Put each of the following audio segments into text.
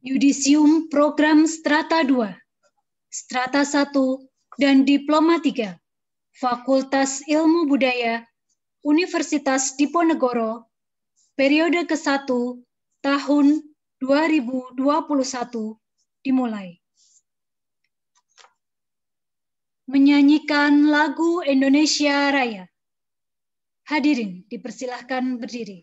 Yudisium Program Strata 2, Strata 1, dan Diploma 3, Fakultas Ilmu Budaya, Universitas Diponegoro, periode ke-1, tahun 2021, dimulai. Menyanyikan lagu Indonesia Raya. Hadirin dipersilahkan berdiri.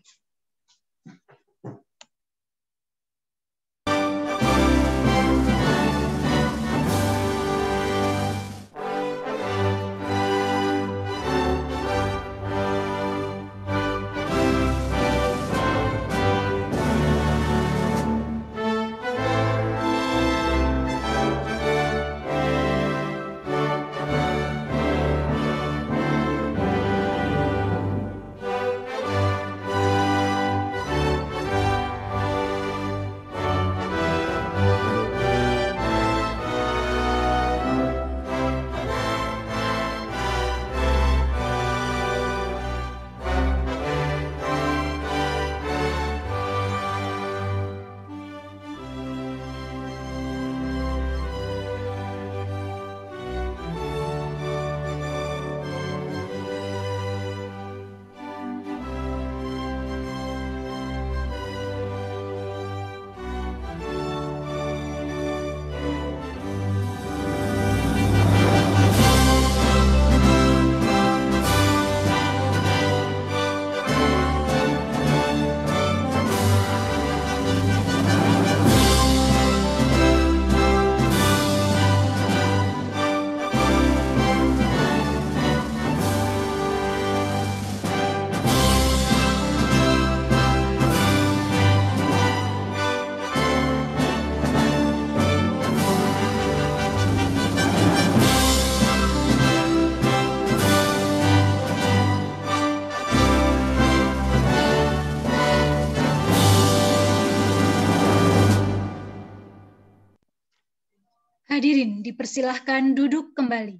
Hadirin dipersilahkan duduk kembali.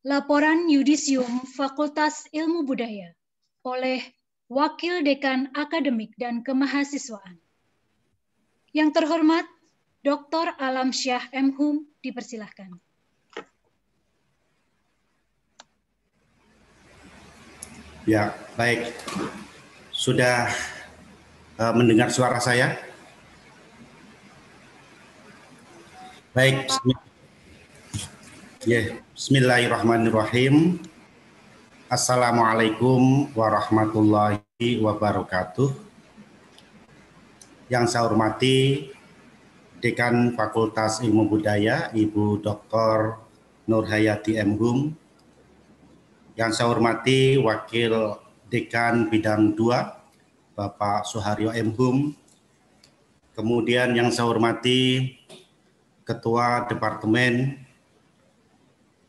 Laporan Yudisium Fakultas Ilmu Budaya oleh Wakil Dekan Akademik dan Kemahasiswaan. Yang terhormat Dr. Alamsyah M. Hum, dipersilahkan. Ya, baik. Sudah mendengar suara saya? Baik, bismillahirrahmanirrahim. Assalamualaikum warahmatullahi wabarakatuh. Yang saya hormati Dekan Fakultas Ilmu Budaya, Ibu Dr. Nurhayati M. Hum. Yang saya hormati Wakil Dekan Bidang 2, Bapak Suharyo M. Hum. Kemudian yang saya hormati Ketua Departemen,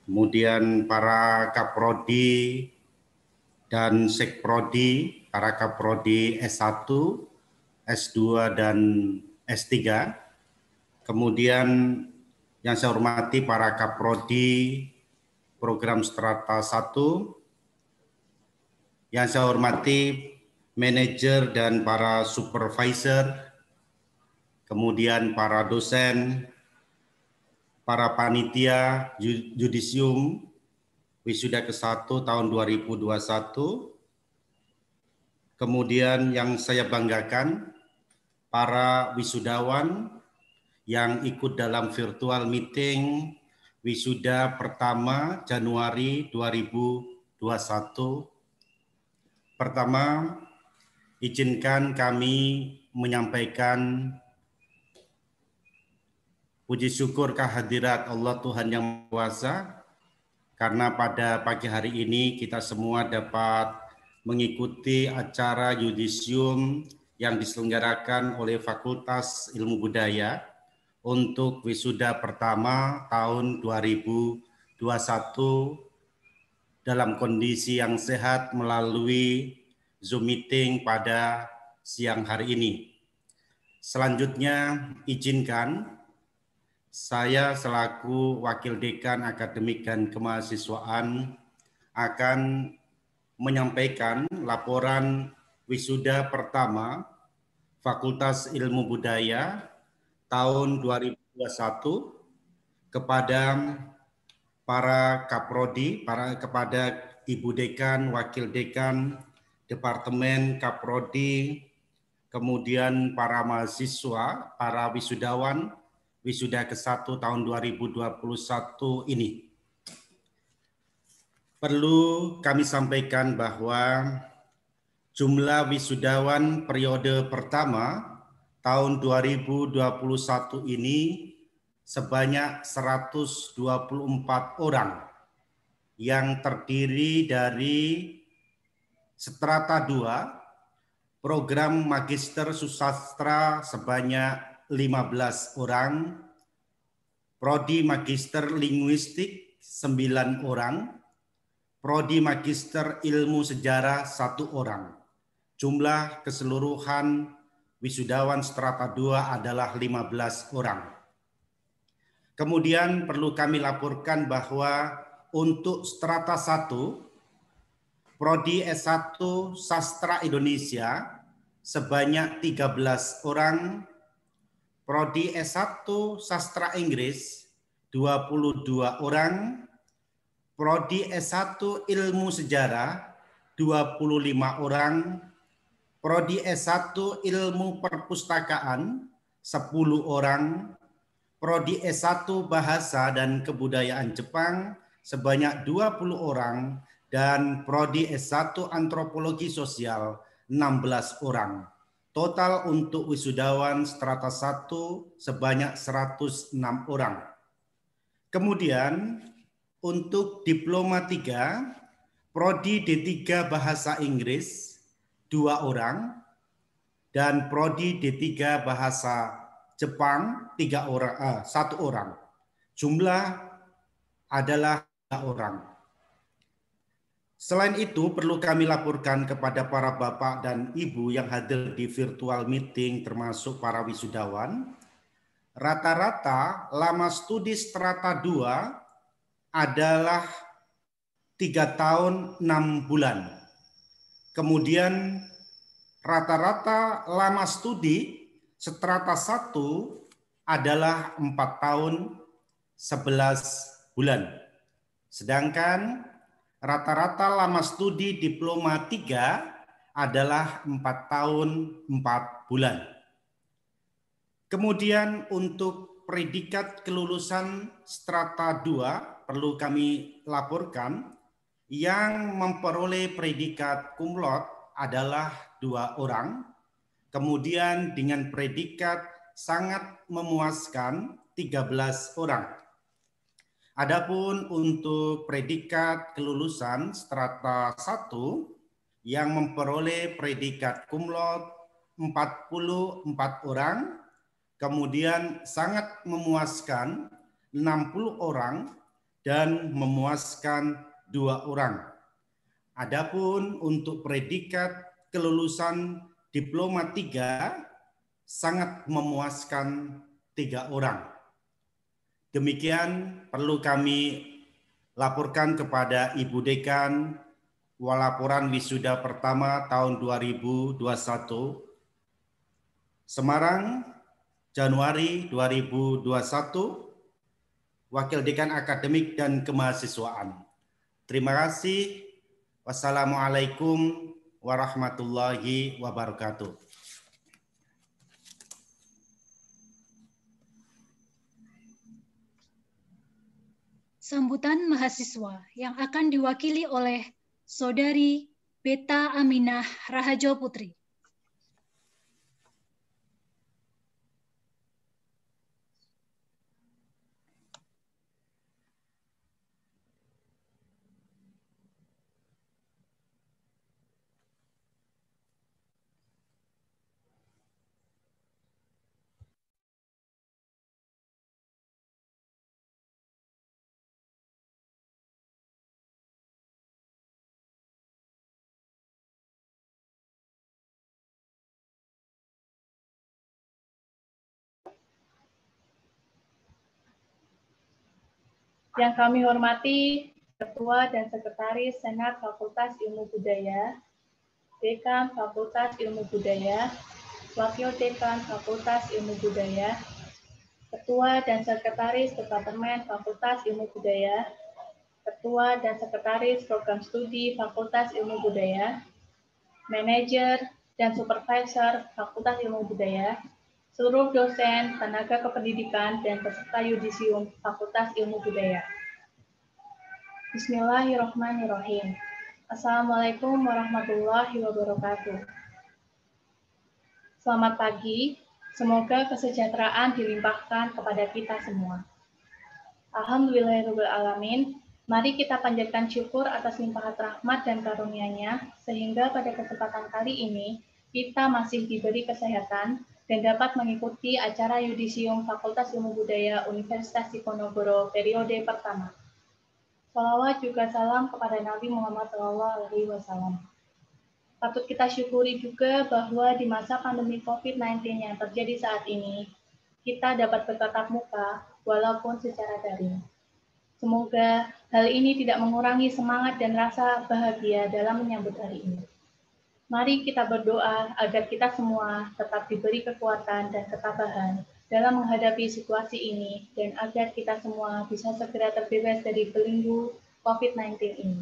kemudian para Kaprodi dan Sekprodi, para Kaprodi S1, S2, dan S3. Kemudian yang saya hormati para Kaprodi Program Strata 1, yang saya hormati manajer dan para supervisor, kemudian para dosen, para panitia Yudisium Wisuda ke-1 tahun 2021. Kemudian yang saya banggakan, para wisudawan yang ikut dalam virtual meeting wisuda pertama Januari 2021. Pertama, izinkan kami menyampaikan puji syukur kehadirat Allah Tuhan Yang Maha Kuasa, karena pada pagi hari ini kita semua dapat mengikuti acara Yudisium yang diselenggarakan oleh Fakultas Ilmu Budaya untuk wisuda pertama tahun 2021 dalam kondisi yang sehat melalui Zoom meeting pada siang hari ini. Selanjutnya, izinkan saya selaku Wakil Dekan Akademik dan Kemahasiswaan akan menyampaikan laporan wisuda pertama Fakultas Ilmu Budaya tahun 2021 kepada para kaprodi, kepada Ibu Dekan, Wakil Dekan, Departemen Kaprodi, kemudian para mahasiswa, para wisudawan, wisuda ke-1 tahun 2021 ini. Perlu kami sampaikan bahwa jumlah wisudawan periode pertama tahun 2021 ini sebanyak 124 orang yang terdiri dari strata 2, program magister susastra sebanyak 15 orang, prodi magister linguistik 9 orang, prodi magister ilmu sejarah 1 orang. Jumlah keseluruhan wisudawan strata 2 adalah 15 orang. Kemudian perlu kami laporkan bahwa untuk strata 1, prodi S1 Sastra Indonesia sebanyak 13 orang, prodi S1 Sastra Inggris 22 orang, prodi S1 Ilmu Sejarah 25 orang, prodi S1 Ilmu Perpustakaan 10 orang, prodi S1 Bahasa dan Kebudayaan Jepang sebanyak 20 orang, dan prodi S1 Antropologi Sosial 16 orang. Total untuk wisudawan strata 1 sebanyak 106 orang. Kemudian untuk diploma 3, prodi D3 Bahasa Inggris 2 orang, dan prodi D3 Bahasa Jepang 1 orang. Jumlah adalah 3 orang. Selain itu, perlu kami laporkan kepada para bapak dan ibu yang hadir di virtual meeting termasuk para wisudawan, rata-rata lama studi strata 2 adalah 3 tahun 6 bulan. Kemudian rata-rata lama studi strata 1 adalah 4 tahun 11 bulan. Sedangkan rata-rata lama studi diploma 3 adalah 4 tahun 4 bulan. Kemudian untuk predikat kelulusan strata 2 perlu kami laporkan, yang memperoleh predikat cum laude adalah 2 orang, kemudian dengan predikat sangat memuaskan 13 orang. Adapun untuk predikat kelulusan strata 1 yang memperoleh predikat cum laude 44 orang, kemudian sangat memuaskan 60 orang, dan memuaskan 2 orang. Adapun untuk predikat kelulusan diploma 3 sangat memuaskan 3 orang. Demikian perlu kami laporkan kepada Ibu Dekan laporan wisuda pertama tahun 2021 Semarang, Januari 2021, Wakil Dekan Akademik dan Kemahasiswaan. Terima kasih. Wassalamualaikum warahmatullahi wabarakatuh. Sambutan mahasiswa yang akan diwakili oleh Saudari Beta Aminah Rahajo Putri. Yang kami hormati Ketua dan Sekretaris Senat Fakultas Ilmu Budaya, Dekan Fakultas Ilmu Budaya, Wakil Dekan Fakultas Ilmu Budaya, Ketua dan Sekretaris Departemen Fakultas Ilmu Budaya, Ketua dan Sekretaris Program Studi Fakultas Ilmu Budaya, Manajer dan Supervisor Fakultas Ilmu Budaya, seluruh dosen, tenaga kependidikan, dan peserta yudisium Fakultas Ilmu Budaya. Bismillahirrahmanirrahim. Assalamualaikum warahmatullahi wabarakatuh. Selamat pagi, semoga kesejahteraan dilimpahkan kepada kita semua. Alhamdulillahirrahmanirrahim. Mari kita panjatkan syukur atas limpahan rahmat dan karunia-Nya, sehingga pada kesempatan kali ini kita masih diberi kesehatan dan dapat mengikuti acara yudisium Fakultas Ilmu Budaya Universitas Diponegoro periode pertama. Shalawat juga salam kepada Nabi Muhammad SAW. Patut kita syukuri juga bahwa di masa pandemi COVID-19 yang terjadi saat ini, kita dapat bertatap muka walaupun secara daring. Semoga hal ini tidak mengurangi semangat dan rasa bahagia dalam menyambut hari ini. Mari kita berdoa agar kita semua tetap diberi kekuatan dan ketabahan dalam menghadapi situasi ini dan agar kita semua bisa segera terbebas dari belenggu COVID-19 ini.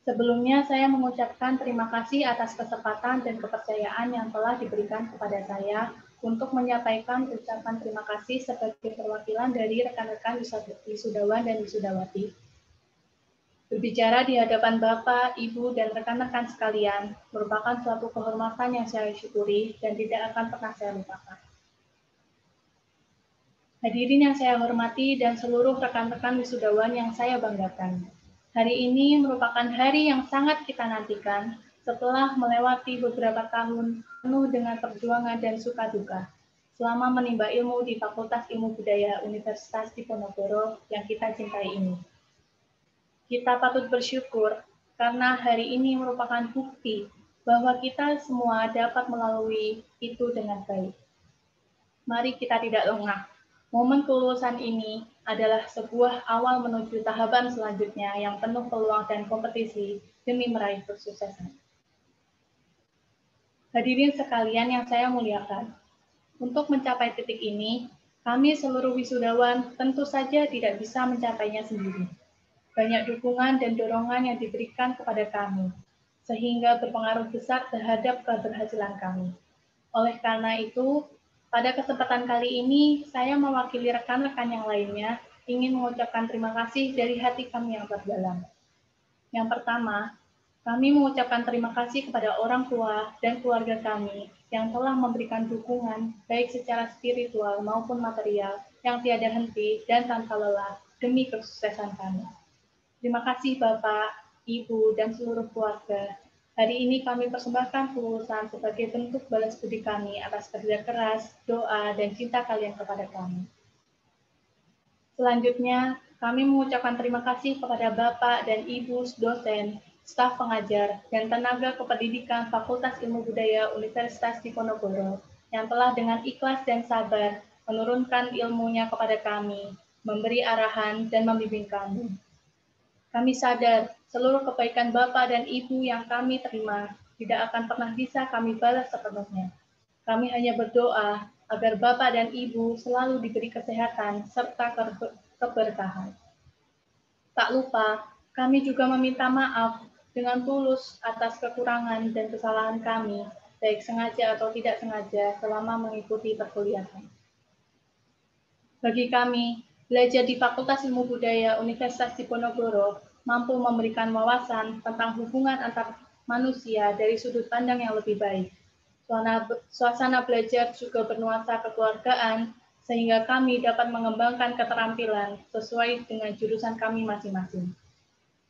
Sebelumnya, saya mengucapkan terima kasih atas kesempatan dan kepercayaan yang telah diberikan kepada saya untuk menyampaikan ucapan terima kasih sebagai perwakilan dari rekan-rekan wisudawan dan wisudawati. Berbicara di hadapan Bapak, Ibu, dan rekan-rekan sekalian merupakan suatu kehormatan yang saya syukuri dan tidak akan pernah saya lupakan. Hadirin yang saya hormati dan seluruh rekan-rekan wisudawan yang saya banggakan. Hari ini merupakan hari yang sangat kita nantikan setelah melewati beberapa tahun penuh dengan perjuangan dan suka duka selama menimba ilmu di Fakultas Ilmu Budaya Universitas Diponegoro yang kita cintai ini. Kita patut bersyukur karena hari ini merupakan bukti bahwa kita semua dapat melalui itu dengan baik. Mari kita tidak lengah. Momen kelulusan ini adalah sebuah awal menuju tahapan selanjutnya yang penuh peluang dan kompetisi demi meraih kesuksesan. Hadirin sekalian yang saya muliakan, untuk mencapai titik ini, kami seluruh wisudawan tentu saja tidak bisa mencapainya sendiri. Banyak dukungan dan dorongan yang diberikan kepada kami, sehingga berpengaruh besar terhadap keberhasilan kami. Oleh karena itu, pada kesempatan kali ini, saya mewakili rekan-rekan yang lainnya ingin mengucapkan terima kasih dari hati kami yang terdalam. Yang pertama, kami mengucapkan terima kasih kepada orang tua dan keluarga kami yang telah memberikan dukungan baik secara spiritual maupun material yang tiada henti dan tanpa lelah demi kesuksesan kami. Terima kasih Bapak, Ibu, dan seluruh keluarga. Hari ini kami persembahkan kelulusan sebagai bentuk balas budi kami atas kerja keras, doa, dan cinta kalian kepada kami. Selanjutnya, kami mengucapkan terima kasih kepada Bapak dan Ibu dosen, staf pengajar, dan tenaga kependidikan Fakultas Ilmu Budaya Universitas Diponegoro yang telah dengan ikhlas dan sabar menurunkan ilmunya kepada kami, memberi arahan, dan membimbing kami. Kami sadar seluruh kebaikan Bapak dan Ibu yang kami terima tidak akan pernah bisa kami balas sepenuhnya. Kami hanya berdoa agar Bapak dan Ibu selalu diberi kesehatan serta keberkahan. Tak lupa, kami juga meminta maaf dengan tulus atas kekurangan dan kesalahan kami, baik sengaja atau tidak sengaja selama mengikuti perkuliahan. Bagi kami, belajar di Fakultas Ilmu Budaya Universitas Diponegoro mampu memberikan wawasan tentang hubungan antar manusia dari sudut pandang yang lebih baik. Suasana belajar juga bernuansa kekeluargaan, sehingga kami dapat mengembangkan keterampilan sesuai dengan jurusan kami masing-masing.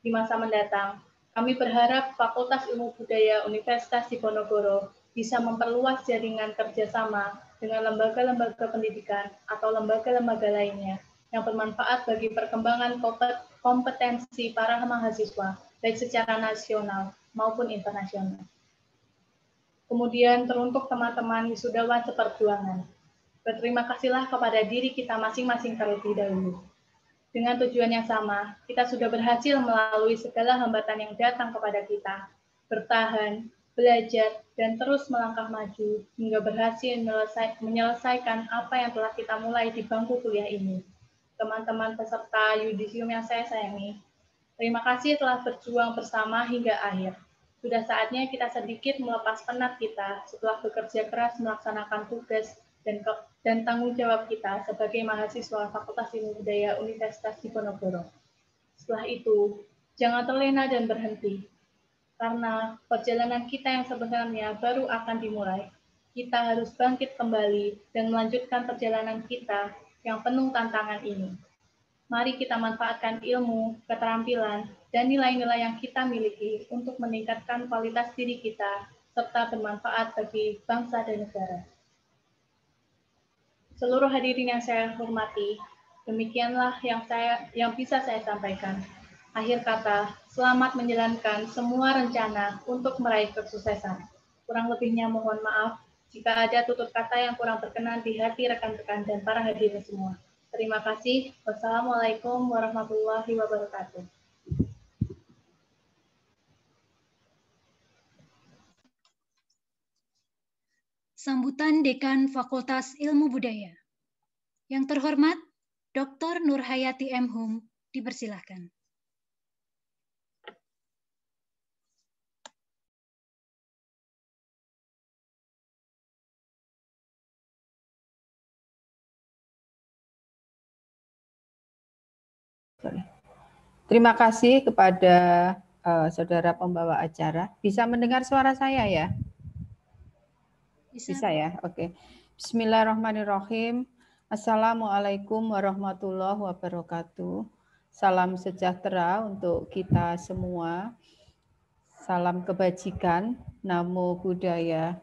Di masa mendatang, kami berharap Fakultas Ilmu Budaya Universitas Diponegoro bisa memperluas jaringan kerjasama dengan lembaga-lembaga pendidikan atau lembaga-lembaga lainnya yang bermanfaat bagi perkembangan kompetensi para mahasiswa, baik secara nasional maupun internasional. Kemudian teruntuk teman-teman wisudawan seperjuangan, berterima kasihlah kepada diri kita masing-masing terlebih dahulu. Dengan tujuan yang sama, kita sudah berhasil melalui segala hambatan yang datang kepada kita. bertahan, belajar, dan terus melangkah maju hingga berhasil menyelesaikan apa yang telah kita mulai di bangku kuliah ini. Teman-teman peserta yudisium yang saya sayangi, terima kasih telah berjuang bersama hingga akhir. Sudah saatnya kita sedikit melepas penat kita setelah bekerja keras melaksanakan tugas dan tanggung jawab kita sebagai mahasiswa Fakultas Ilmu Budaya Universitas Diponegoro. Setelah itu, jangan terlena dan berhenti, karena perjalanan kita yang sebenarnya baru akan dimulai. Kita harus bangkit kembali dan melanjutkan perjalanan kita yang penuh tantangan ini. Mari kita manfaatkan ilmu, keterampilan, dan nilai-nilai yang kita miliki untuk meningkatkan kualitas diri kita, serta bermanfaat bagi bangsa dan negara. Seluruh hadirin yang saya hormati, demikianlah yang bisa saya sampaikan. Akhir kata, selamat menjalankan semua rencana untuk meraih kesuksesan. Kurang lebihnya mohon maaf jika ada tutur kata yang kurang berkenan di hati rekan-rekan dan para hadirin semua. Terima kasih. Wassalamualaikum warahmatullahi wabarakatuh. Sambutan Dekan Fakultas Ilmu Budaya. Yang terhormat, Dr. Nurhayati M. Hum, dipersilahkan. Terima kasih kepada saudara pembawa acara. Bisa mendengar suara saya ya? Bisa ya? Oke. Bismillahirrahmanirrahim. Assalamualaikum warahmatullahi wabarakatuh. Salam sejahtera untuk kita semua. Salam kebajikan, namo buddhaya.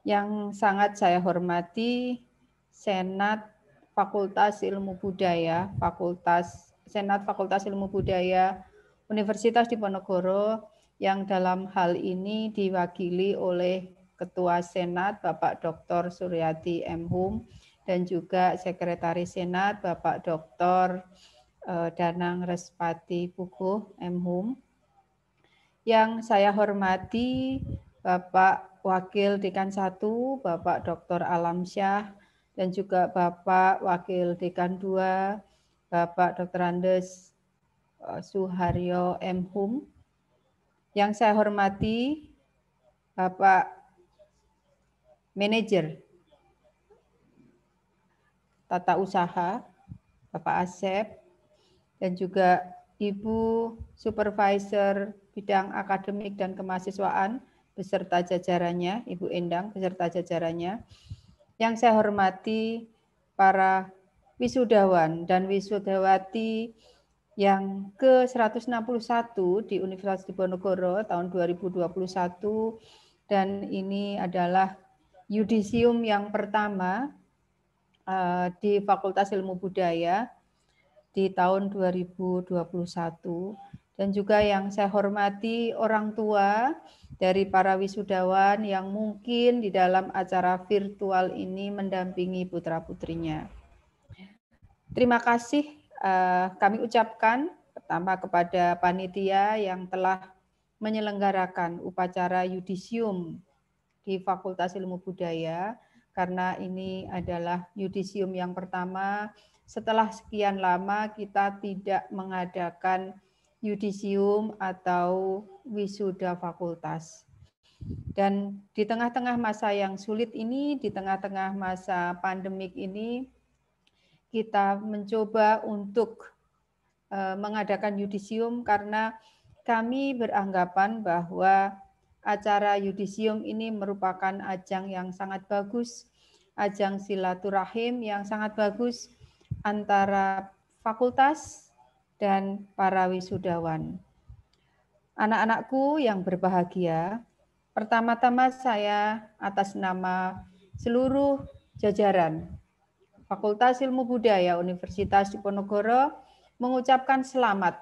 Yang sangat saya hormati Senat Fakultas Ilmu Budaya, Senat Fakultas Ilmu Budaya Universitas Diponegoro yang dalam hal ini diwakili oleh Ketua Senat Bapak Dr. Suryati M. Hum dan juga Sekretaris Senat Bapak Dr. Danang Respati Puguh M. Hum. Yang saya hormati Bapak Wakil Dekan 1, Bapak Dr. Alamsyah, dan juga Bapak Wakil Dekan 2, Bapak Dr. Andes Suharyo M. Hum. Yang saya hormati Bapak Manajer Tata Usaha, Bapak Asep, dan juga Ibu Supervisor Bidang Akademik dan Kemahasiswaan beserta jajarannya, Ibu Endang beserta jajarannya. Yang saya hormati para wisudawan dan wisudawati yang ke-161 di Universitas Diponegoro tahun 2021, dan ini adalah yudisium yang pertama di Fakultas Ilmu Budaya di tahun 2021. Dan juga yang saya hormati orang tua dari para wisudawan yang mungkin di dalam acara virtual ini mendampingi putra-putrinya. Terima kasih kami ucapkan pertama kepada panitia yang telah menyelenggarakan upacara yudisium di Fakultas Ilmu Budaya, karena ini adalah yudisium yang pertama setelah sekian lama kita tidak mengadakan yudisium atau wisuda fakultas. Dan di tengah-tengah masa yang sulit ini, di tengah-tengah masa pandemik ini, kita mencoba untuk mengadakan yudisium karena kami beranggapan bahwa acara yudisium ini merupakan ajang yang sangat bagus, ajang silaturahim yang sangat bagus antara fakultas dan para wisudawan. Anak-anakku yang berbahagia, pertama-tama saya atas nama seluruh jajaran Fakultas Ilmu Budaya Universitas Diponegoro mengucapkan selamat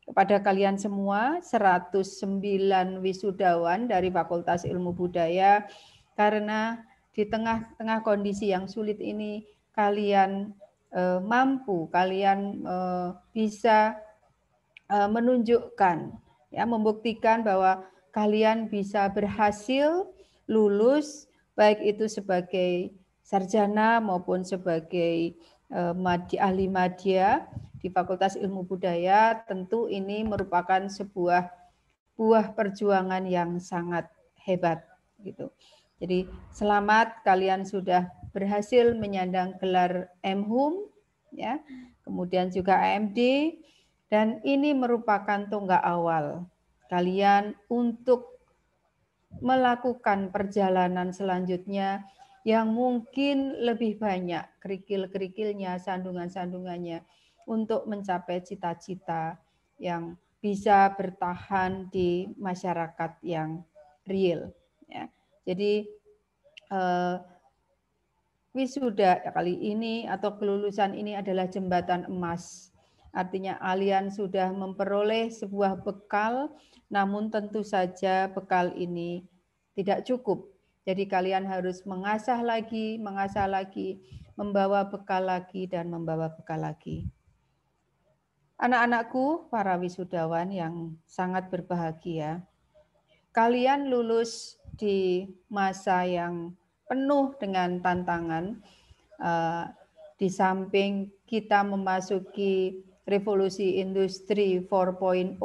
kepada kalian semua 109 wisudawan dari Fakultas Ilmu Budaya, karena di tengah-tengah kondisi yang sulit ini kalian mampu, kalian bisa menunjukkan, ya, membuktikan bahwa kalian bisa berhasil lulus, baik itu sebagai sarjana maupun sebagai ahli madya di Fakultas Ilmu Budaya. Tentu ini merupakan sebuah buah perjuangan yang sangat hebat gitu. Jadi selamat, kalian sudah berhasil menyandang gelar M.Hum ya, kemudian juga AMD, dan ini merupakan tonggak awal kalian untuk melakukan perjalanan selanjutnya yang mungkin lebih banyak kerikil-kerikilnya, sandungan-sandungannya untuk mencapai cita-cita yang bisa bertahan di masyarakat yang real. Ya. Jadi wisuda kali ini atau kelulusan ini adalah jembatan emas. Artinya kalian sudah memperoleh sebuah bekal, namun tentu saja bekal ini tidak cukup. Jadi kalian harus mengasah lagi, membawa bekal lagi, dan membawa bekal lagi. Anak-anakku, para wisudawan yang sangat berbahagia, kalian lulus di masa yang penuh dengan tantangan. Di samping kita memasuki revolusi industri 4.0,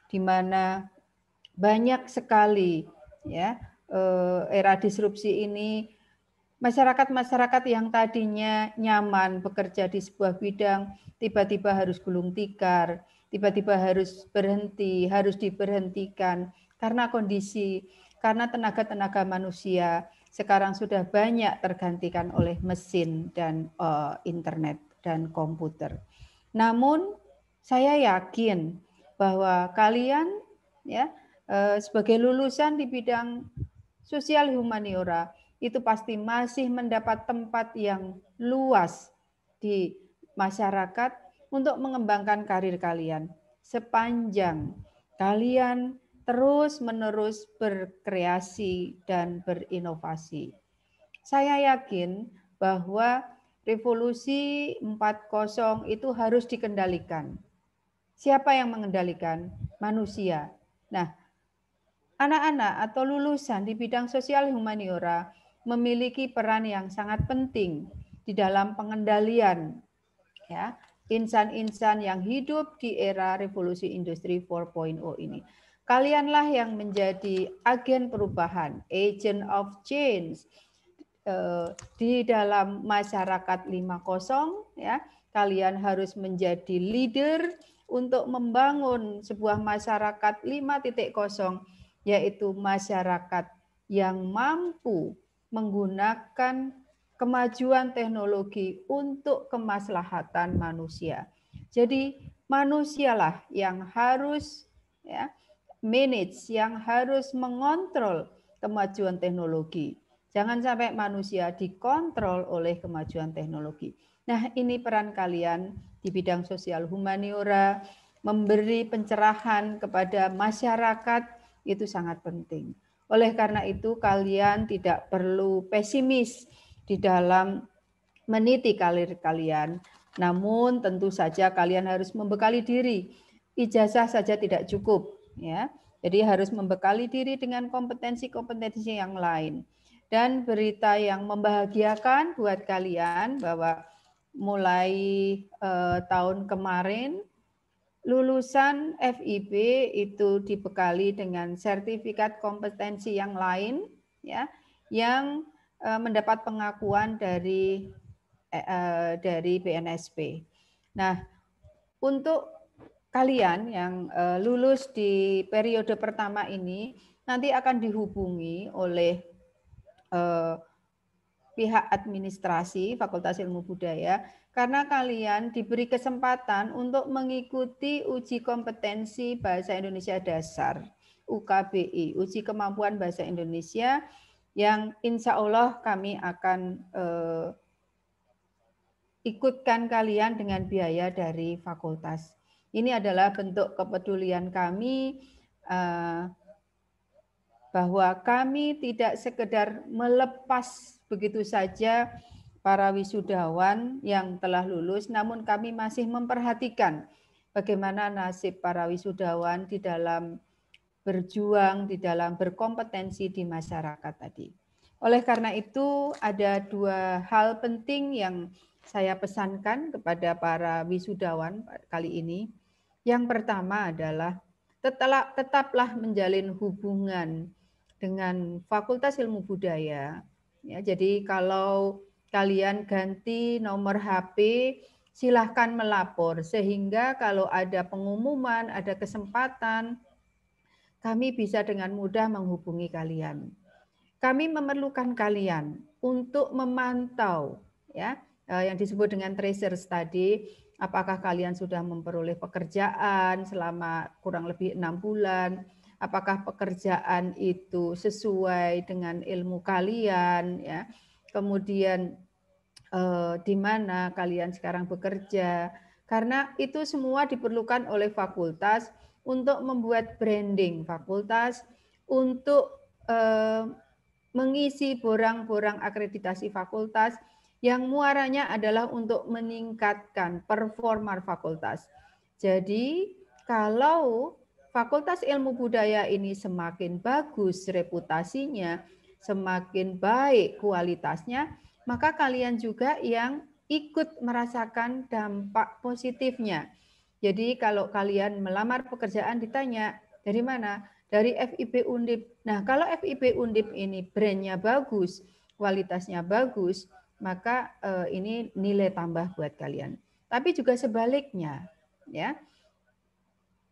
di mana banyak sekali ya era disrupsi ini, masyarakat-masyarakat yang tadinya nyaman bekerja di sebuah bidang tiba-tiba harus gulung tikar, tiba-tiba harus berhenti, harus diberhentikan karena kondisi, karena tenaga-tenaga manusia sekarang sudah banyak tergantikan oleh mesin dan internet dan komputer. Namun saya yakin bahwa kalian ya sebagai lulusan di bidang sosial humaniora itu pasti masih mendapat tempat yang luas di masyarakat untuk mengembangkan karir kalian sepanjang kalian terus-menerus berkreasi dan berinovasi. Saya yakin bahwa revolusi 4.0 itu harus dikendalikan. Siapa yang mengendalikan? Manusia. Nah, anak-anak atau lulusan di bidang sosial humaniora memiliki peran yang sangat penting di dalam pengendalian ya insan-insan yang hidup di era revolusi industri 4.0 ini. Kalianlah yang menjadi agen perubahan, agent of change di dalam masyarakat 5.0 ya. Kalian harus menjadi leader untuk membangun sebuah masyarakat 5.0, yaitu masyarakat yang mampu menggunakan kemajuan teknologi untuk kemaslahatan manusia. Jadi manusialah yang harus ya manage, yang harus mengontrol kemajuan teknologi. Jangan sampai manusia dikontrol oleh kemajuan teknologi. Nah, ini peran kalian di bidang sosial humaniora, memberi pencerahan kepada masyarakat itu sangat penting. Oleh karena itu, kalian tidak perlu pesimis di dalam meniti karir kalian. Namun tentu saja kalian harus membekali diri. Ijazah saja tidak cukup. Ya, jadi harus membekali diri dengan kompetensi-kompetensi yang lain. Dan berita yang membahagiakan buat kalian bahwa mulai tahun kemarin lulusan FIB itu dibekali dengan sertifikat kompetensi yang lain, ya, yang mendapat pengakuan dari BNSP. Nah, untuk kalian yang lulus di periode pertama ini nanti akan dihubungi oleh pihak administrasi Fakultas Ilmu Budaya karena kalian diberi kesempatan untuk mengikuti uji kompetensi Bahasa Indonesia Dasar UKBI, uji kemampuan Bahasa Indonesia yang insya Allah kami akan ikutkan kalian dengan biaya dari fakultas. Ini adalah bentuk kepedulian kami bahwa kami tidak sekedar melepas begitu saja para wisudawan yang telah lulus, namun kami masih memperhatikan bagaimana nasib para wisudawan di dalam berjuang di dalam berkompetensi di masyarakat tadi. Oleh karena itu ada dua hal penting yang saya pesankan kepada para wisudawan kali ini. Yang pertama adalah tetaplah menjalin hubungan dengan Fakultas Ilmu Budaya. Ya, jadi kalau kalian ganti nomor HP, silahkan melapor sehingga kalau ada pengumuman, ada kesempatan, kami bisa dengan mudah menghubungi kalian. Kami memerlukan kalian untuk memantau ya yang disebut dengan tracers tadi, apakah kalian sudah memperoleh pekerjaan selama kurang lebih 6 bulan, apakah pekerjaan itu sesuai dengan ilmu kalian ya. Kemudian di mana kalian sekarang bekerja, karena itu semua diperlukan oleh fakultas untuk membuat branding fakultas, untuk mengisi borang-borang akreditasi fakultas yang muaranya adalah untuk meningkatkan performa fakultas. Jadi kalau Fakultas Ilmu Budaya ini semakin bagus reputasinya, semakin baik kualitasnya, maka kalian juga yang ikut merasakan dampak positifnya. Jadi kalau kalian melamar pekerjaan ditanya, dari mana? Dari FIB Undip. Nah, kalau FIB Undip ini brandnya bagus, kualitasnya bagus, maka ini nilai tambah buat kalian. Tapi juga sebaliknya, ya.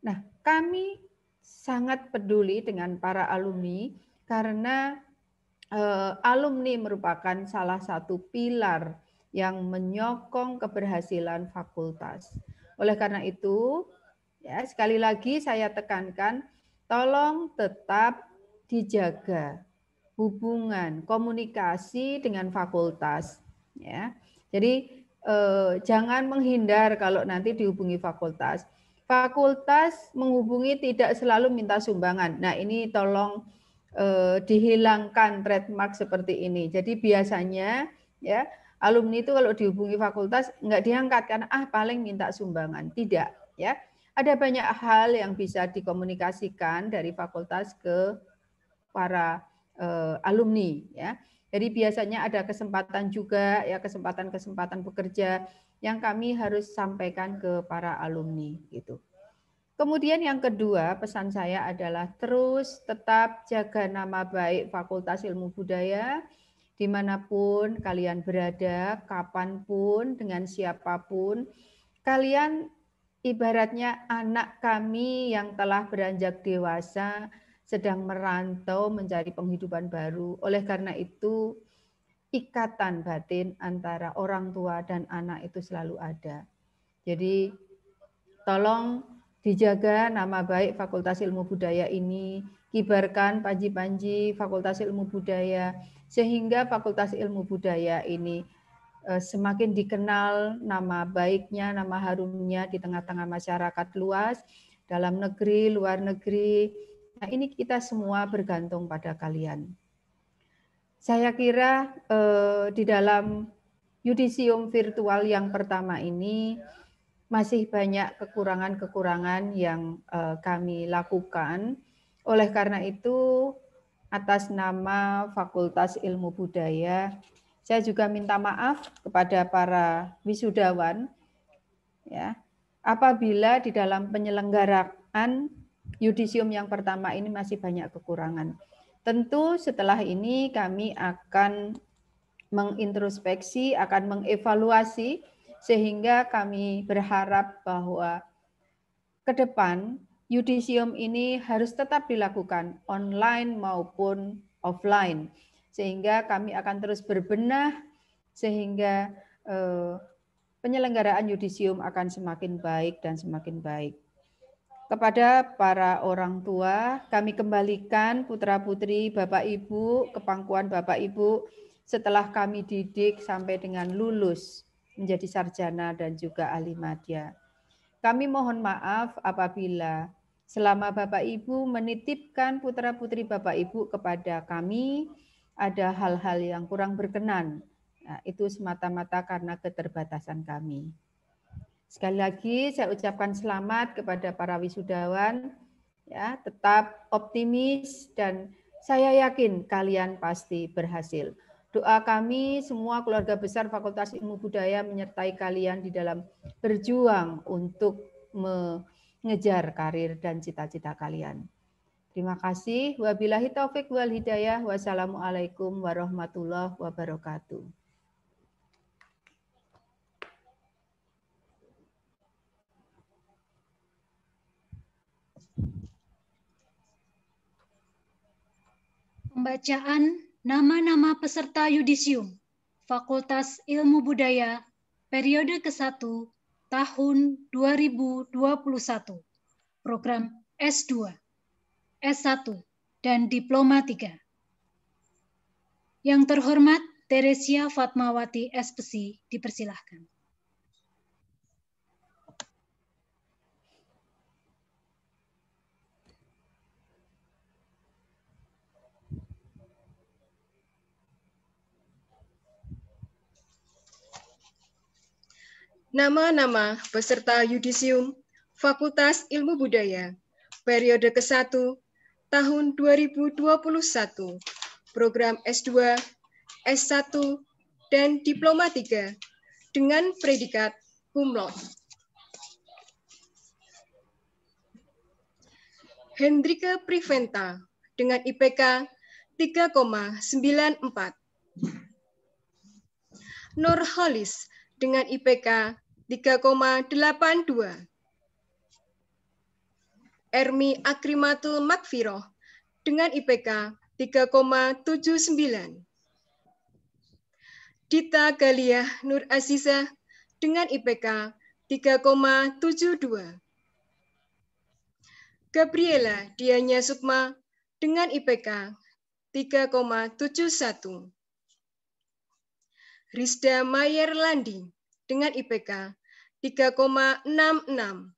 Nah, kami sangat peduli dengan para alumni karena alumni merupakan salah satu pilar yang menyokong keberhasilan fakultas. Oleh karena itu, ya sekali lagi saya tekankan, tolong tetap dijaga hubungan komunikasi dengan fakultas. Ya, jadi jangan menghindar kalau nanti dihubungi fakultas. Fakultas menghubungi tidak selalu minta sumbangan. Nah ini tolong dihilangkan trademark seperti ini. Jadi biasanya ya alumni itu kalau dihubungi fakultas nggak diangkat karena paling minta sumbangan. Tidak ya. Ada banyak hal yang bisa dikomunikasikan dari fakultas ke para alumni ya. Jadi biasanya ada kesempatan juga ya, kesempatan-kesempatan bekerja yang kami harus sampaikan ke para alumni gitu. Kemudian yang kedua pesan saya adalah terus tetap jaga nama baik Fakultas Ilmu Budaya dimanapun kalian berada, kapanpun, dengan siapapun. Kalian ibaratnya anak kami yang telah beranjak dewasa, sedang merantau mencari penghidupan baru. Oleh karena itu, ikatan batin antara orang tua dan anak itu selalu ada. Jadi tolong dijaga nama baik Fakultas Ilmu Budaya ini, kibarkan panji-panji Fakultas Ilmu Budaya, sehingga Fakultas Ilmu Budaya ini semakin dikenal nama baiknya, nama harumnya di tengah-tengah masyarakat luas, dalam negeri, luar negeri. Nah ini kita semua bergantung pada kalian. Saya kira di dalam yudisium virtual yang pertama ini, masih banyak kekurangan-kekurangan yang kami lakukan. Oleh karena itu, atas nama Fakultas Ilmu Budaya, saya juga minta maaf kepada para wisudawan, ya, apabila di dalam penyelenggaraan yudisium yang pertama ini masih banyak kekurangan. Tentu setelah ini kami akan mengintrospeksi, akan mengevaluasi, sehingga kami berharap bahwa ke depan yudisium ini harus tetap dilakukan online maupun offline, sehingga kami akan terus berbenah sehingga penyelenggaraan yudisium akan semakin baik dan semakin baik. Kepada para orang tua, kami kembalikan putra-putri Bapak Ibu ke pangkuan Bapak Ibu setelah kami didik sampai dengan lulus menjadi sarjana dan juga ahli madya. Kami mohon maaf apabila selama Bapak Ibu menitipkan putra-putri Bapak Ibu kepada kami ada hal-hal yang kurang berkenan. Nah, itu semata-mata karena keterbatasan kami. Sekali lagi saya ucapkan selamat kepada para wisudawan. Ya, tetap optimis dan saya yakin kalian pasti berhasil. Doa kami semua keluarga besar Fakultas Ilmu Budaya menyertai kalian di dalam berjuang untuk mengejar karir dan cita-cita kalian. Terima kasih. Wabillahi taufik wal hidayah. Wassalamualaikum warahmatullahi wabarakatuh. Pembacaan nama-nama peserta yudisium Fakultas Ilmu Budaya periode ke-1 tahun 2021, program S2, S1, dan Diploma 3. Yang terhormat Teresia Fatmawati SPSI, dipersilahkan. Nama-nama peserta yudisium Fakultas Ilmu Budaya periode ke-1 tahun 2021, program S2, S1, dan Diploma 3 dengan predikat cum laude. Hendrika Priventa dengan IPK 3,94. Nurholis dengan IPK 3,82. Ermi Akrimatul Makfiroh dengan IPK 3,79. Dita Galiah Nur Azizah dengan IPK 3,72. Gabriela Dianya Sukma dengan IPK 3,71. Rizda Mayer Landi dengan IPK 3,66.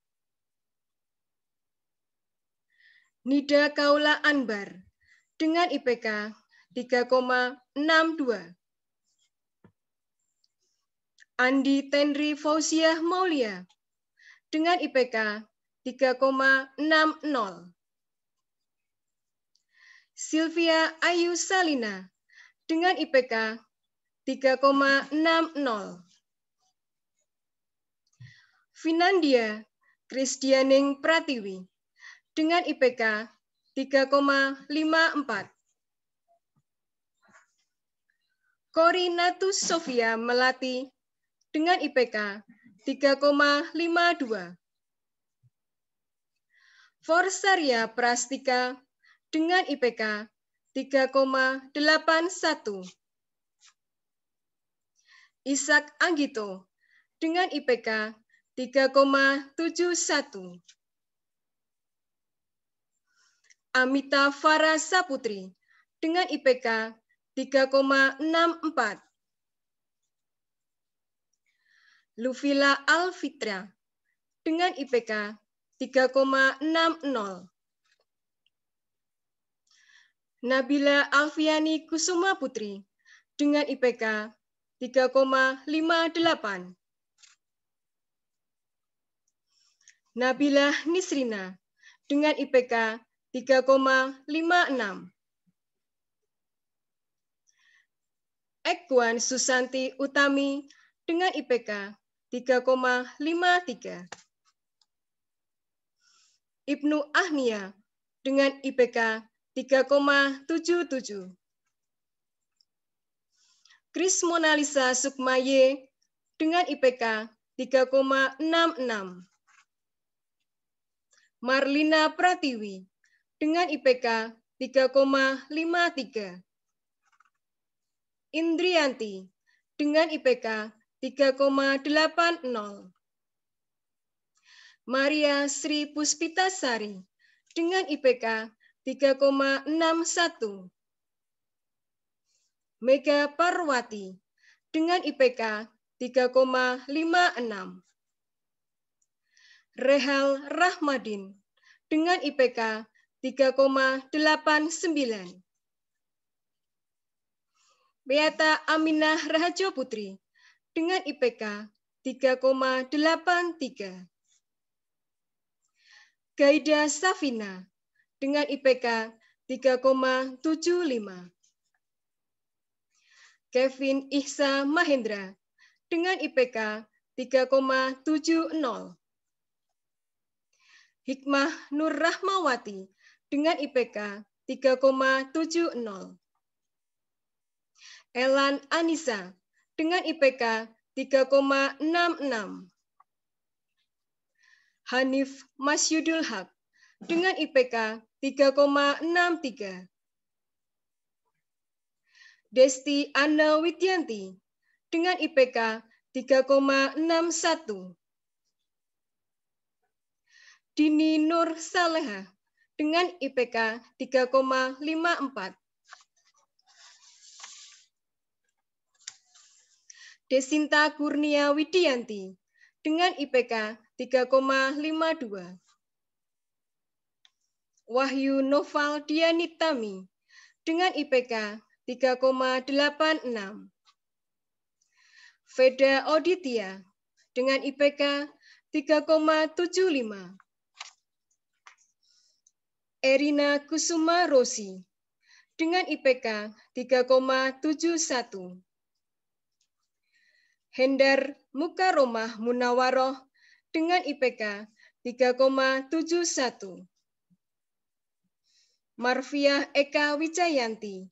Nida Kaula Anbar dengan IPK 3,62. Andi Tenri Fauziah Maulia dengan IPK 3,60. Sylvia Ayu Salina dengan IPK 3,60. Finandia Kristianing Pratiwi dengan IPK 3,54. Korinatus Sofia Melati dengan IPK 3,52. Forsaria Prastika dengan IPK 3,81. Ishak Anggito dengan IPK 3,71. Amita Farah Saputri dengan IPK 3,64. Lufila Alfitra dengan IPK 3,60. Nabila Alfiani Kusuma Putri dengan IPK 3,58. Nabila Nisrina dengan IPK 3,56. Ekwan Susanti Utami dengan IPK 3,53. Ibnu Ahnia dengan IPK 3,77. Kris Monalisa Sukmaye dengan IPK 3,66. Marlina Pratiwi dengan IPK 3,53. Indrianti dengan IPK 3,80. Maria Sri Puspitasari dengan IPK 3,61. Mega Parwati dengan IPK 3,56. Rehal Rahmadin dengan IPK 3,89. Beata Aminah Rahajo Putri dengan IPK 3,83. Gaida Safina dengan IPK 3,75. Kevin Ihsa Mahendra dengan IPK 3,70. Hikmah Nur Rahmawati dengan IPK 3,70. Elan Anissa dengan IPK 3,66. Hanif Masyudul Haq dengan IPK 3,63. Desti Anna Widyanti dengan IPK 3,61. Dini Nur Saleha dengan IPK 3,54. Desinta Kurnia Widianti dengan IPK 3,52. Wahyu Noval Dianitami dengan IPK 3,86. Veda Oditya dengan IPK 3,75. Erina Kusuma Rosi dengan IPK 3,71. Hendar Mukaromah Munawaroh dengan IPK 3,71. Marfiah Eka Wijayanti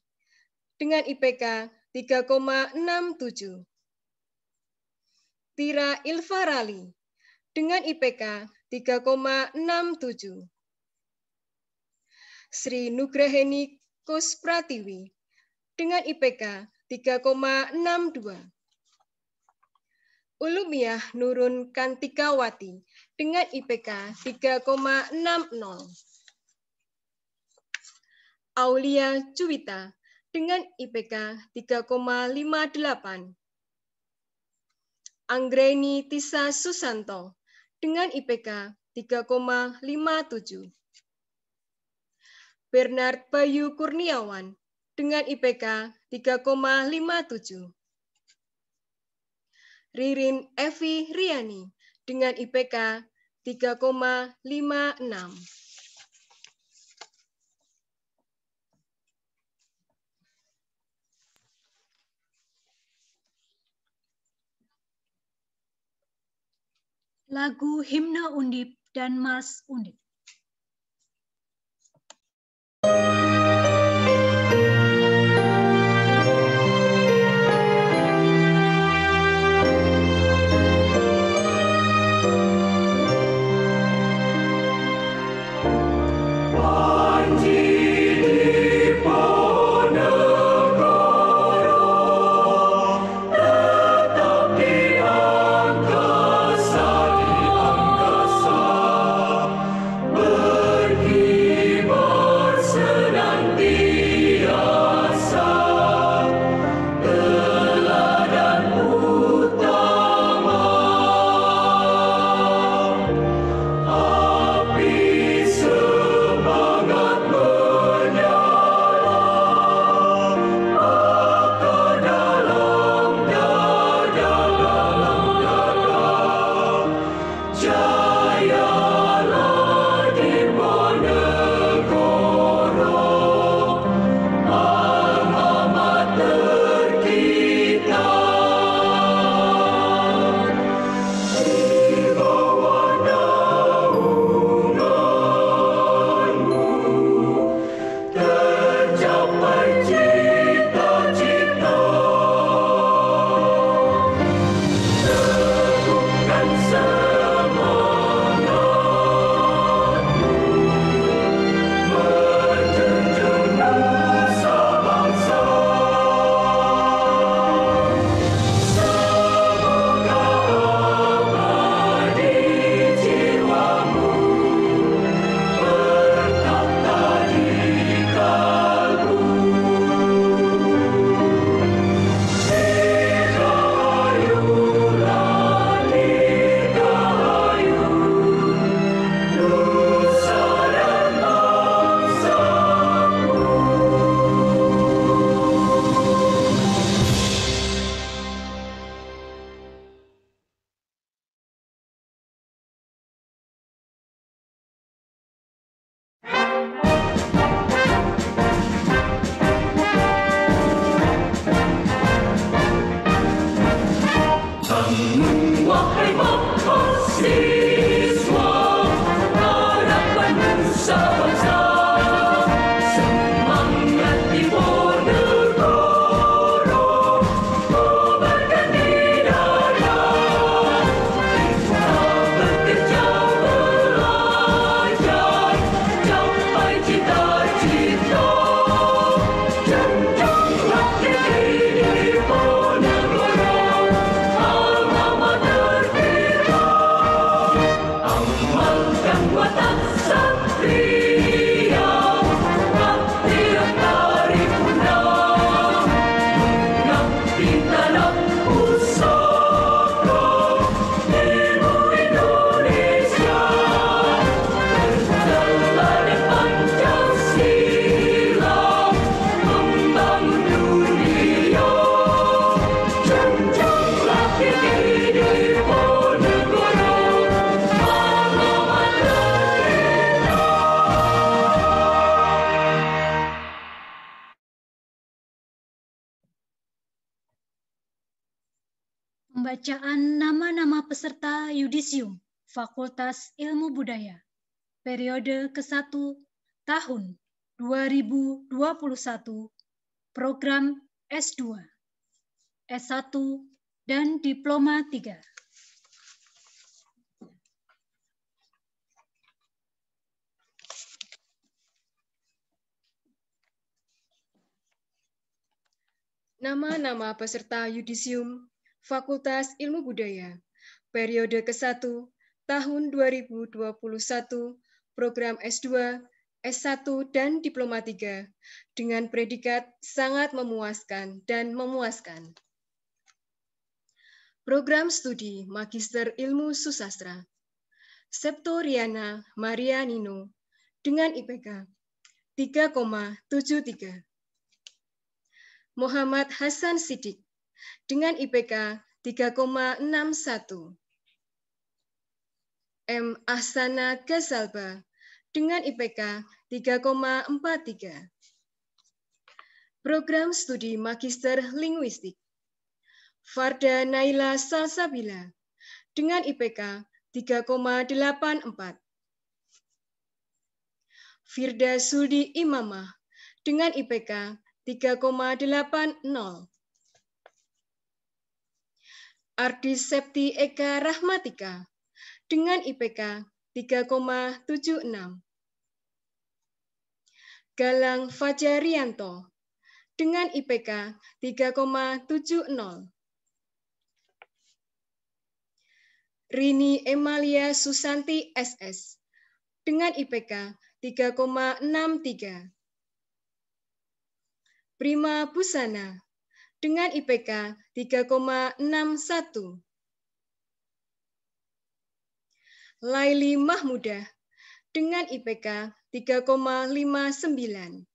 dengan IPK 3,67. Tira Ilfarali dengan IPK 3,67. Sri Nugraheni Kuspratiwi dengan IPK 3,62. Ulumiyah Nurun Kantikawati dengan IPK 3,60. Aulia Cuwita dengan IPK 3,58. Anggreni Tisa Susanto dengan IPK 3,57. Bernard Bayu Kurniawan dengan IPK 3,57. Ririn Evi Riani dengan IPK 3,56. Lagu Himne Undip dan Mars Undip. wahai mahasiswa, harapan nusa bangsa, semangat timur negara, kobarkan di dada, kita bekerja belajar, capai cita-cita, junjunglah tinggi Ponegoro, alma mater kita, amalkan watak satria, bakti yang paripurna, mengabdi tanah pusaka, ibu Indonesia, berjalan Pancasila, membangun dunia, junjunglah tinggi Ponegoro, alma mater kita. Pembacaan nama-nama peserta Yudisium Fakultas Ilmu Budaya periode ke-1 tahun 2021 program S2, S1 dan Diploma 3. Nama-nama peserta Yudisium Fakultas Ilmu Budaya periode ke-1 tahun 2021 program S2, S1 dan Diploma 3 dengan predikat sangat memuaskan dan memuaskan. Program studi Magister Ilmu Susastra Septoriana Maria Nino dengan IPK 3,73. Muhammad Hasan Siddiq dengan IPK 3,61. M. Ahsana Gazalba dengan IPK 3,43. Program studi Magister Linguistik Farda Naila Salsabila dengan IPK 3,84. Firda Suldi Imamah dengan IPK 3,80. Ardi Septi Eka Rahmatika dengan IPK 3,76. Galang Fajarianto dengan IPK 3,70. Rini Emalia Susanti SS dengan IPK 3,63. Prima Busana dengan IPK 3,61. Laili Mahmudah dengan IPK 3,59.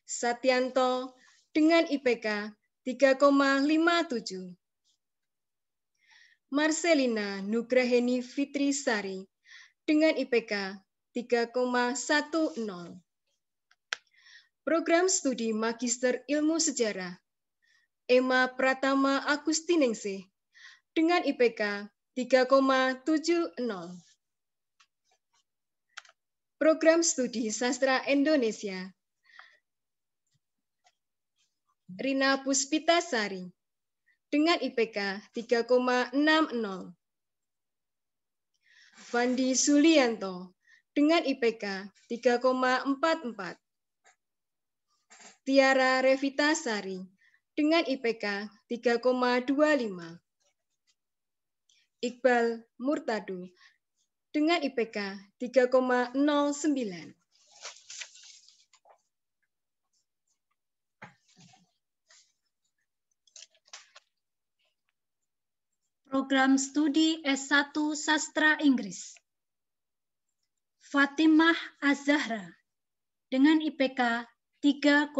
Satyanto dengan IPK 3,57. Marcelina Nugraheni Fitri Sari dengan IPK 3,10. Program studi Magister Ilmu Sejarah Emma Pratama Agustiningsih dengan IPK 3,70. Program studi Sastra Indonesia Rina Puspita Sari dengan IPK 3,60. Fandi Sulianto dengan IPK 3,44. Tiara Revita Sari dengan IPK 3,25. Iqbal Murtado dengan IPK 3,09. Program studi S1 Sastra Inggris Fatimah Az-Zahra dengan IPK 3,51.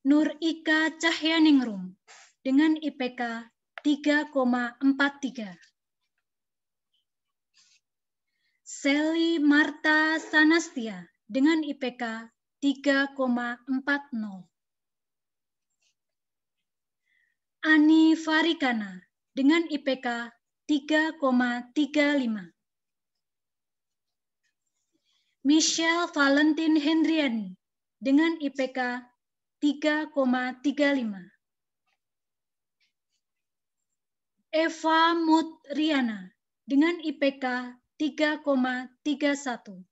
Nur Ika Cahyaningrum dengan IPK 3,43. Sally Marta Sanastia dengan IPK 3,40. Fani Farikana dengan IPK 3,35. Michelle Valentin Hendriani dengan IPK 3,35. Eva Mutriana dengan IPK 3,31.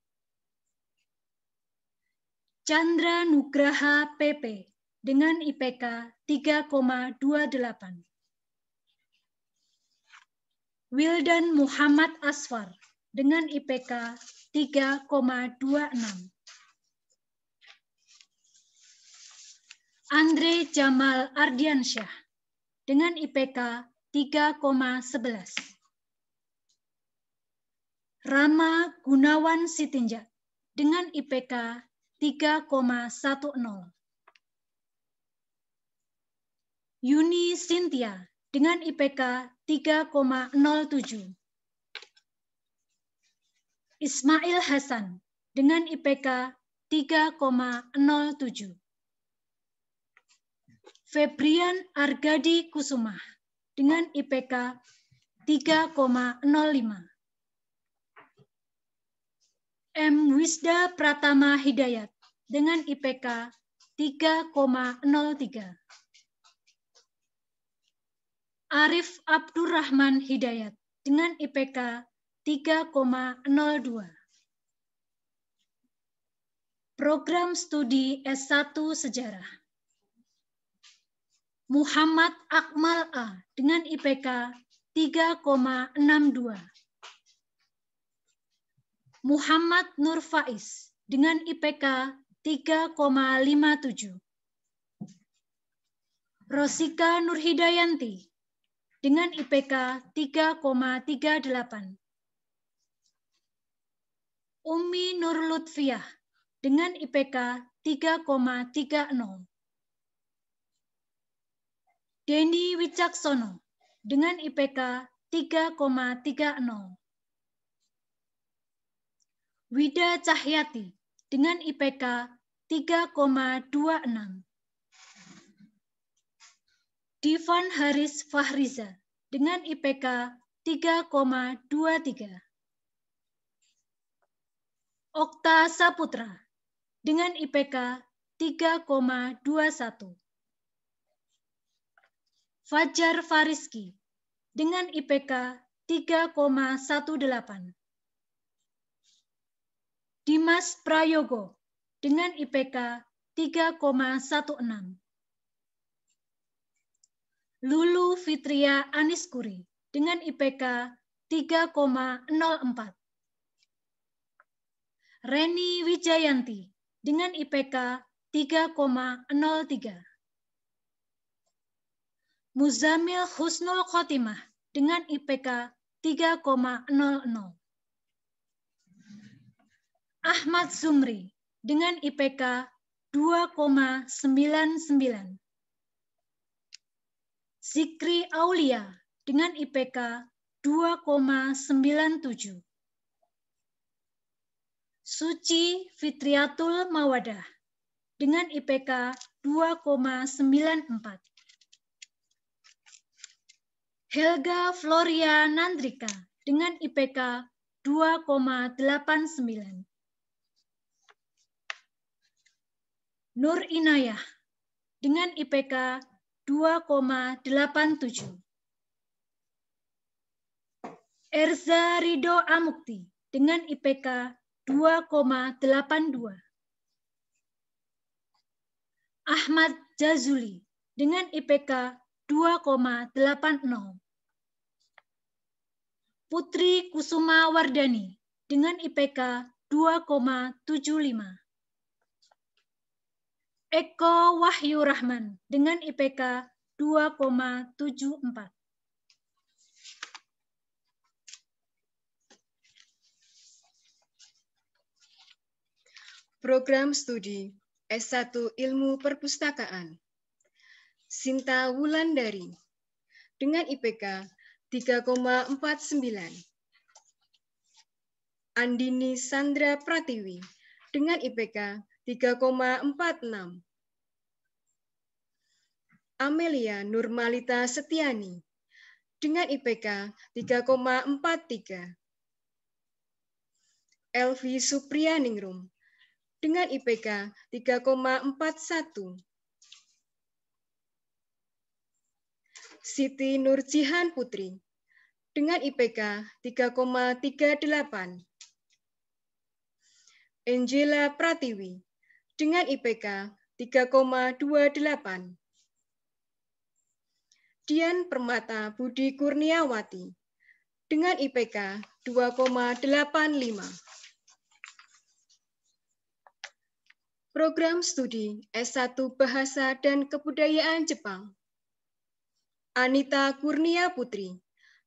Chandra Nugraha PP dengan IPK 3,28. Wildan Muhammad Asfar dengan IPK 3,26. Andre Jamal Ardiansyah dengan IPK 3,11. Rama Gunawan Sitinjak dengan IPK 3,10. Yuni Cynthia dengan IPK 3,07. Ismail Hasan dengan IPK 3,07. Febrian Argadi Kusuma dengan IPK 3,05. M. Wisda Pratama Hidayat dengan IPK 3,03. Arif Abdurrahman Hidayat dengan IPK 3,02. Program Studi S1 Sejarah. Muhammad Akmal A dengan IPK 3,62. Muhammad Nur Faiz dengan IPK 3,57. Rosika Nurhidayanti dengan IPK 3,38. Umi Nur Lutfiah dengan IPK 3,30. Denny Wicaksono dengan IPK 3,30. Wida Cahyati dengan IPK 3,26. Divan Haris Fahriza dengan IPK 3,23. Okta Saputra dengan IPK 3,21. Fajar Fariski dengan IPK 3,18. Dimas Prayogo dengan IPK 3,16. Lulu Fitria Aniskuri dengan IPK 3,04. Reni Wijayanti dengan IPK 3,03. Muzamil Husnul Khotimah dengan IPK 3,00. Ahmad Zumri dengan IPK 2,99. Zikri Aulia dengan IPK 2,97. Suci Fitriatul Mawadah dengan IPK 2,94. Helga Floria Nandrika dengan IPK 2,89. Nur Inayah dengan IPK 2,87. Erza Rido Amukti dengan IPK 2,82. Ahmad Jazuli dengan IPK 2,80. Putri Kusuma Wardani dengan IPK 2,75. Eko Wahyu Rahman dengan IPK 2,74. Program Studi S1 Ilmu Perpustakaan. Sinta Wulandari dengan IPK 3,49. Andini Sandra Pratiwi dengan IPK 3,46. Amelia Nurmalita Setiani dengan IPK 3,43. Elvi Supriyaningrum dengan IPK 3,41. Siti Nurjihan Putri dengan IPK 3,38. Angela Pratiwi dengan IPK 3,28. Dian Permata Budi Kurniawati dengan IPK 2,85. Program studi S1 Bahasa dan Kebudayaan Jepang. Anita Kurnia Putri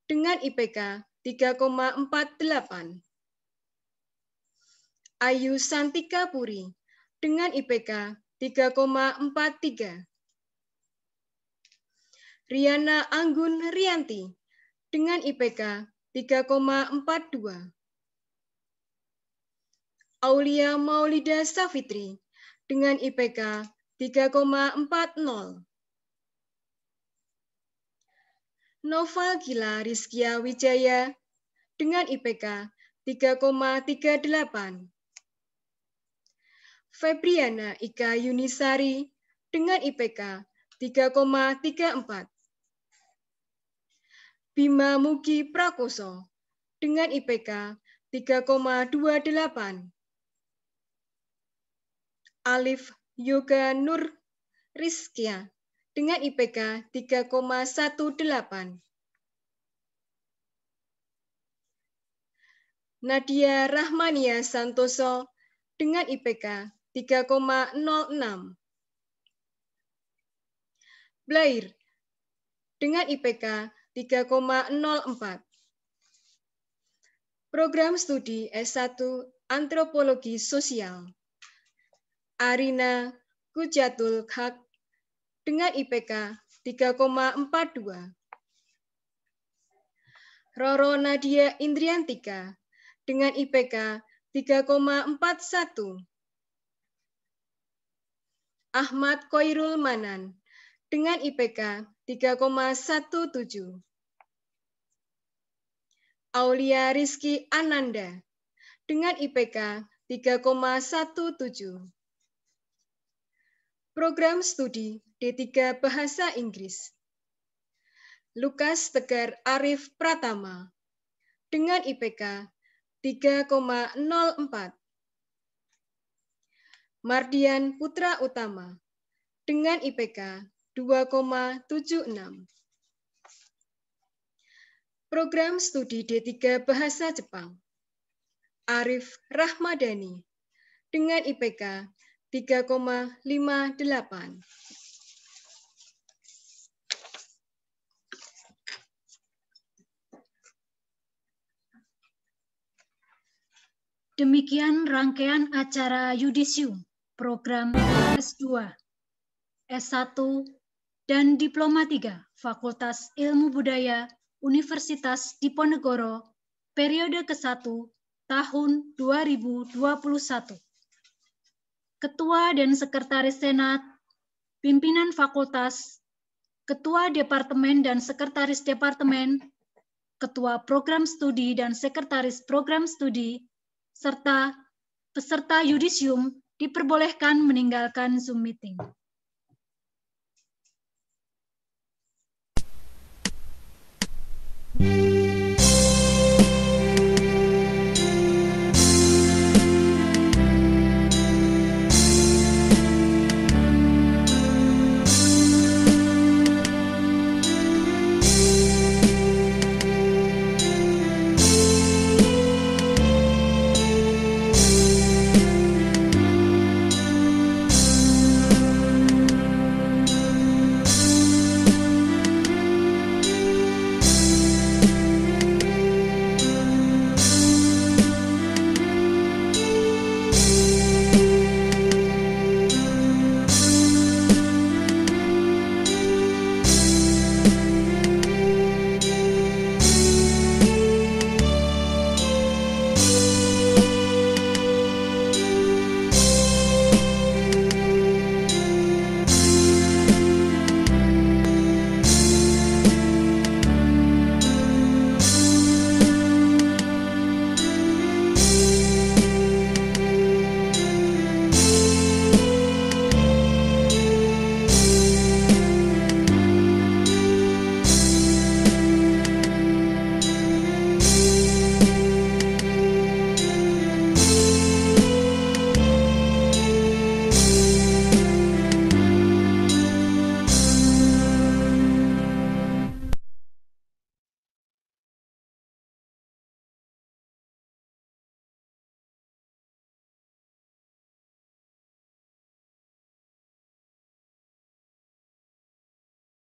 dengan IPK 3,48. Ayu Santika Puri dengan IPK 3,43. Riana Anggun Rianti dengan IPK 3,42. Aulia Maulida Safitri dengan IPK 3,40. Noval Gila Rizkia Wijaya dengan IPK 3,38. Febriana Ika Yunisari dengan IPK 3,34. Bima Mugi Prakoso dengan IPK 3,28. Alif Yoga Nur Rizkia dengan IPK 3,18. Nadia Rahmania Santoso dengan IPK 3,06. Blair dengan IPK 3,04. Program studi S1 Antropologi Sosial. Arina Kujatul Haq dengan IPK 3,42. Roro Nadia Indriantika dengan IPK 3,41. Ahmad Koirul Manan dengan IPK 3,17. Aulia Rizky Ananda dengan IPK 3,17. Program studi D3 Bahasa Inggris. Lukas Tegar Arif Pratama dengan IPK 3,04. Mardian Putra Utama dengan IPK 2,76. Program studi D3 Bahasa Jepang. Arif Rahmadani dengan IPK 3,58. Demikian rangkaian acara Yudisium, program S2, S1, dan Diploma 3, Fakultas Ilmu Budaya, Universitas Diponegoro, periode ke-1, tahun 2021. Ketua dan Sekretaris Senat, Pimpinan Fakultas, Ketua Departemen dan Sekretaris Departemen, Ketua Program Studi dan Sekretaris Program Studi, serta peserta Yudisium diperbolehkan meninggalkan Zoom meeting.